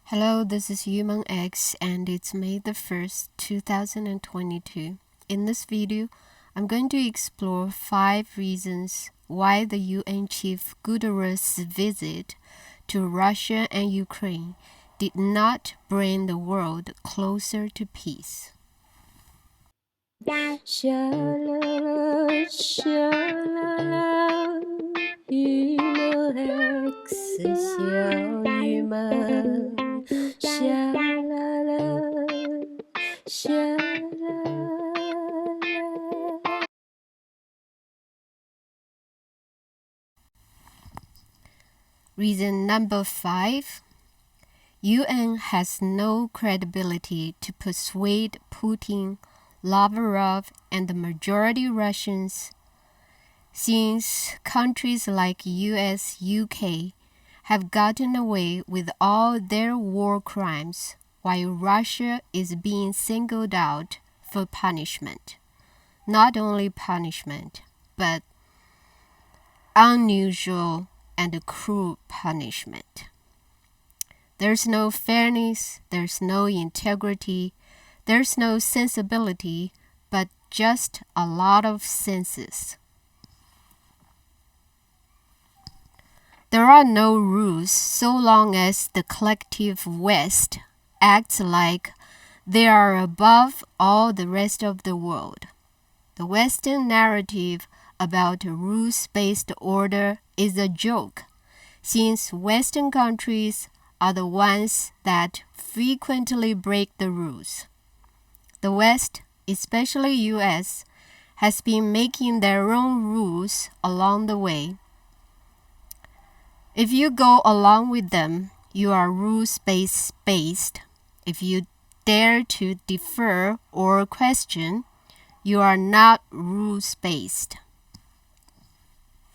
Hello, this is YumongX and it's May the 1st, 2022. In this video, I'm going to explore 5 reasons why the UN Chief Guterres' visit to Russia and Ukraine did not bring the world closer to peace. Reason number 5. UN has no credibility to persuade Putin, Lavrov, and the majority Russians, since countries like US, UK have gotten away with all their war crimes, while Russia is being singled out for punishment. Not only punishment, but unusual and cruel punishment. There's no fairness, there's no integrity, there's no sensibility, but just a lot of senses. There are no rules so long as the collective West acts like they are above all the rest of the world. The Western narrative about a rules-based order is a joke, since Western countries are the ones that frequently break the rules. The West, especially US, has been making their own rules along the way. If you go along with them, you are rules-based. If you dare to defer or question, you are not rules-based.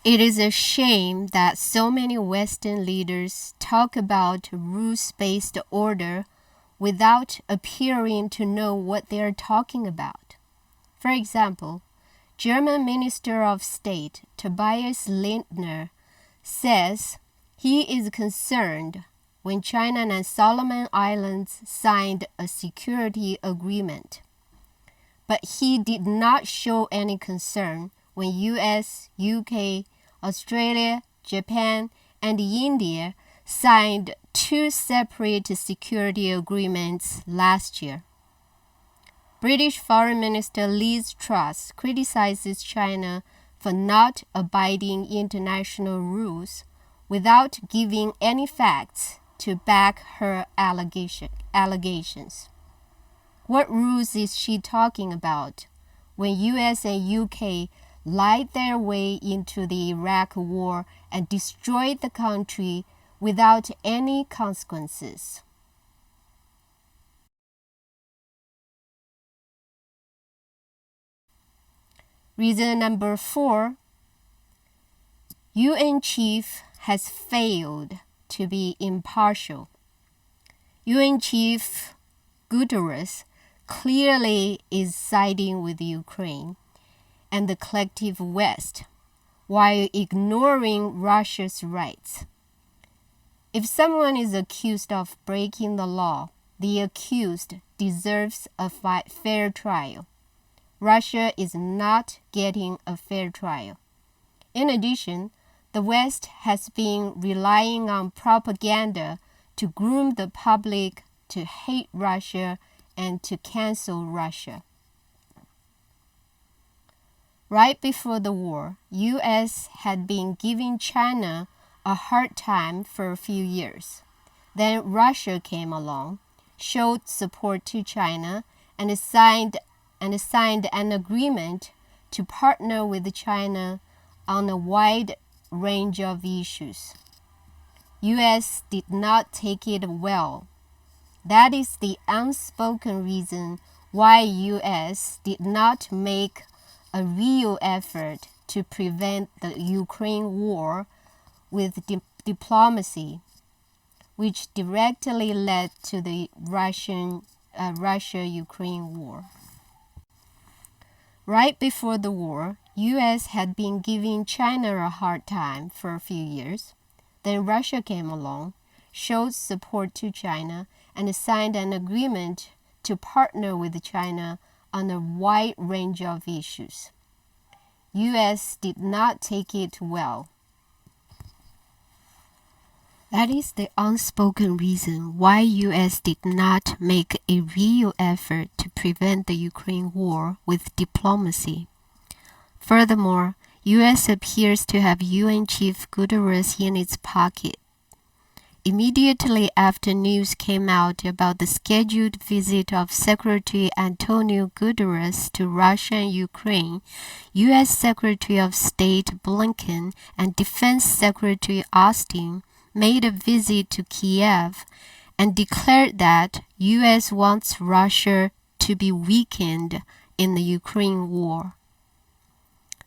It is a shame that so many Western leaders talk about rules-based order without appearing to know what they are talking about. For example, German Minister of State Tobias Lindner says he is concerned when China and Solomon Islands signed a security agreement. But he did not show any concern when US, UK, Australia, Japan, and India signed 2 separate security agreements last year. British Foreign Minister Liz Truss criticizes China for not abiding international rules without giving any facts to back her allegations. What rules is she talking about when US and UK lied their way into the Iraq war and destroyed the country without any consequences? Reason number 4. UN chief has failed to be impartial. UN Chief Guterres clearly is siding with Ukraine and the collective West, while ignoring Russia's rights. If someone is accused of breaking the law, the accused deserves a fair trial. Russia is not getting a fair trial. In addition, the West has been relying on propaganda to groom the public to hate Russia and to cancel Russia. Right before the war, US had been giving China a hard time for a few years. Then Russia came along, showed support to China, and signed an agreement to partner with China on a wide range of issues. US did not take it well. That is the unspoken reason why US did not make a real effort to prevent the Ukraine war with diplomacy, which directly led to the Russia-Ukraine war. Right before the war, US had been giving China a hard time for a few years. Then Russia came along, showed support to China and signed an agreement to partner with China on a wide range of issues. U.S. did not take it well. That is the unspoken reason why U.S. did not make a real effort to prevent the Ukraine war with diplomacy. Furthermore, U.S. appears to have UN Chief Guterres in its pocket. Immediately after news came out about the scheduled visit of Secretary Antonio Guterres to Russia and Ukraine, U.S. Secretary of State Blinken and Defense Secretary Austin made a visit to Kiev and declared that U.S. wants Russia to be weakened in the Ukraine war.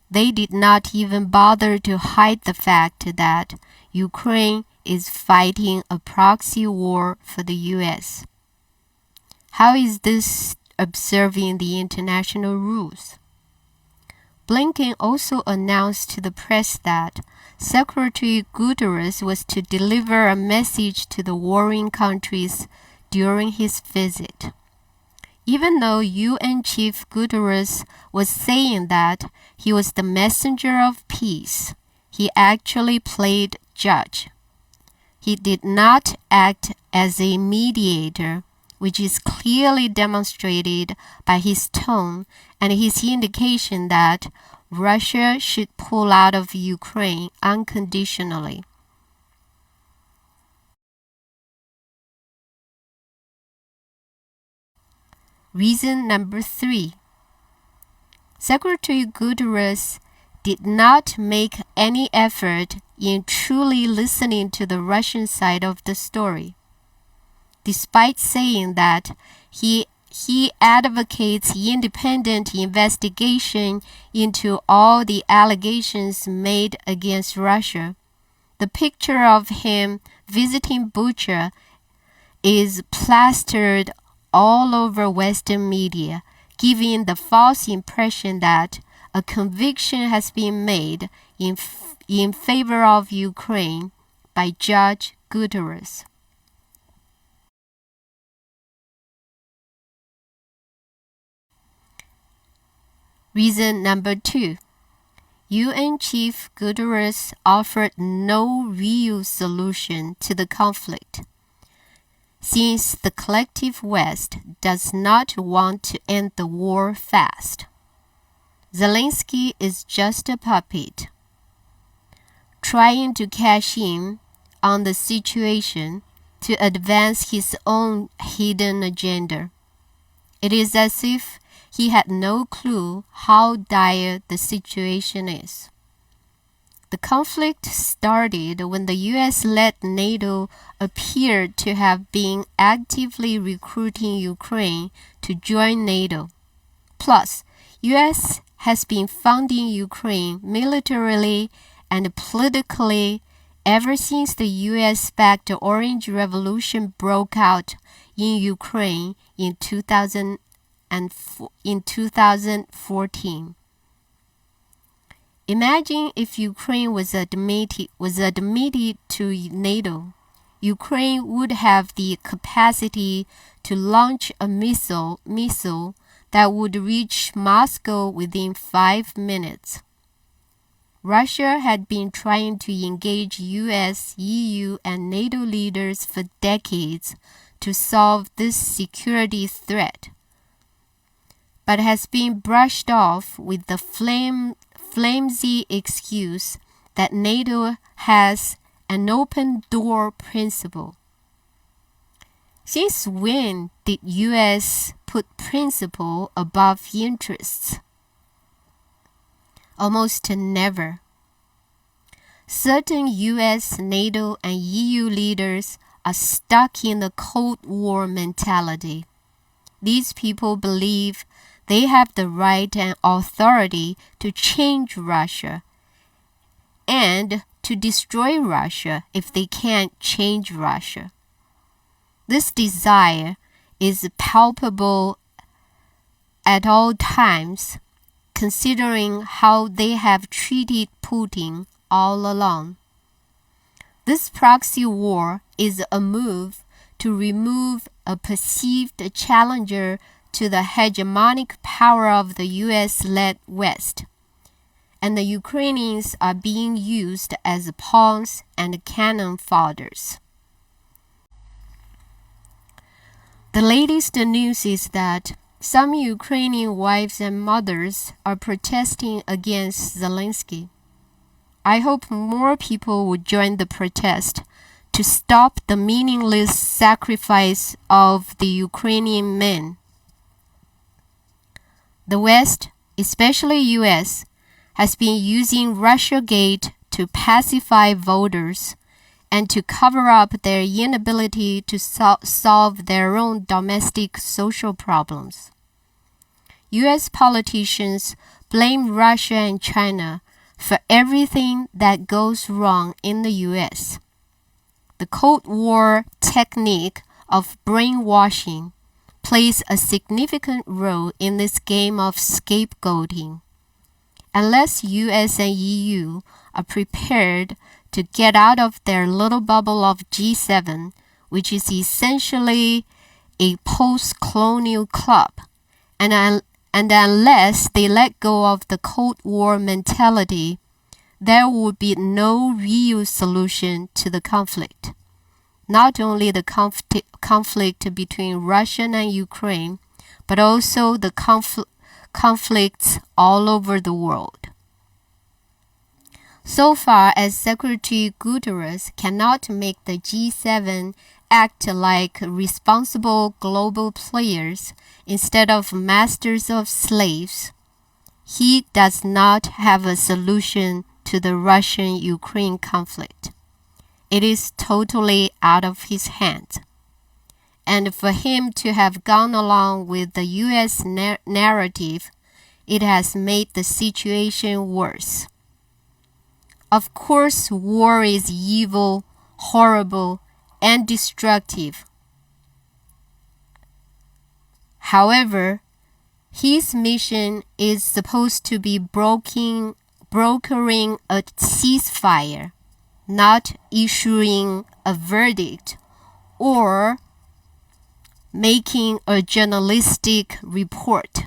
They did not even bother to hide the fact that Ukraine is fighting a proxy war for the U.S. How is this observing the international rules? Blinken also announced to the press that Secretary Guterres was to deliver a message to the warring countries during his visit. Even though UN Chief Guterres was saying that he was the messenger of peace, he actually played judge. He did not act as a mediator, which is clearly demonstrated by his tone and his indication that Russia should pull out of Ukraine unconditionally. Reason number 3. Secretary Guterres did not make any effort in truly listening to the Russian side of the story. Despite saying that he advocates independent investigation into all the allegations made against Russia, the picture of him visiting Bucha is plastered all over Western media, giving the false impression that a conviction has been made in favor of Ukraine by Judge Guterres. Reason number 2. UN Chief Guterres offered no real solution to the conflict, since the collective West does not want to end the war fast. Zelensky is just a puppet, trying to cash in on the situation to advance his own hidden agenda. It is as if he had no clue how dire the situation is. The conflict started when the US-led NATO appeared to have been actively recruiting Ukraine to join NATO. Plus, US has been funding Ukraine militarily and politically ever since the US-backed Orange Revolution broke out in Ukraine in 2014. Imagine if Ukraine was admitted to NATO. Ukraine would have the capacity to launch a missile that would reach Moscow within 5 minutes. Russia had been trying to engage US, EU, and NATO leaders for decades to solve this security threat, but has been brushed off with the flimsy excuse that NATO has an open door principle. Since when did US put principle above interests? Almost never. Certain US, NATO, and EU leaders are stuck in the Cold War mentality. These people believe they have the right and authority to change Russia and to destroy Russia if they can't change Russia. This desire is palpable at all times, considering how they have treated Putin all along. This proxy war is a move to remove a perceived challenger to the hegemonic power of the US-led West, and the Ukrainians are being used as pawns and cannon fodders. The latest news is that some Ukrainian wives and mothers are protesting against Zelensky. I hope more people would join the protest to stop the meaningless sacrifice of the Ukrainian men. The West, especially US, has been using Russiagate to pacify voters and to cover up their inability to solve their own domestic social problems. US politicians blame Russia and China for everything that goes wrong in the US. The Cold War technique of brainwashing plays a significant role in this game of scapegoating. Unless US and EU are prepared to get out of their little bubble of G7, which is essentially a post-colonial club, and unless they let go of the Cold War mentality, there would be no real solution to the conflict. Not only the conflict between Russia and Ukraine, but also the conflicts all over the world. So far as Secretary Guterres cannot make the G7 act like responsible global players instead of masters of slaves, he does not have a solution to the Russian-Ukraine conflict. It is totally out of his hands. And for him to have gone along with the US narrative, it has made the situation worse. Of course, war is evil, horrible, and destructive. However, his mission is supposed to be brokering a ceasefire, not issuing a verdict or making a journalistic report.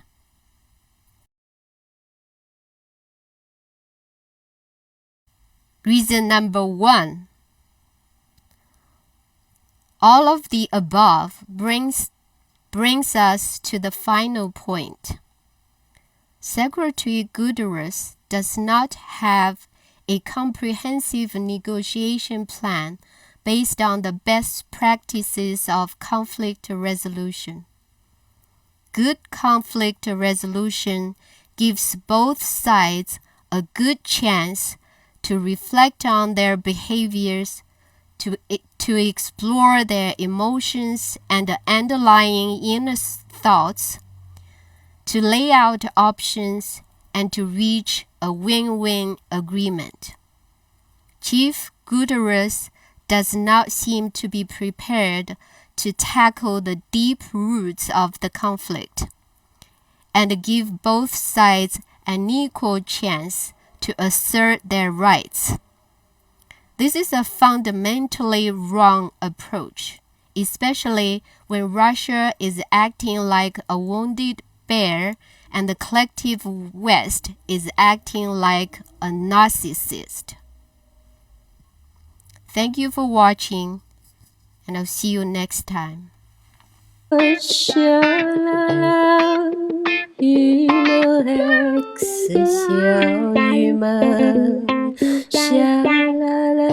Reason number 1. All of the above brings us to the final point. Secretary Guterres does not have a comprehensive negotiation plan based on the best practices of conflict resolution. Good conflict resolution gives both sides a good chance to reflect on their behaviors, to explore their emotions and underlying inner thoughts, to lay out options, and to reach a win-win agreement. Chief Guterres does not seem to be prepared to tackle the deep roots of the conflict and give both sides an equal chance to assert their rights. This is a fundamentally wrong approach, especially when Russia is acting like a wounded bear and the collective West is acting like a narcissist. Thank you for watching, and I'll see you next time. 小YumongX 小雨们，啦啦，啦啦。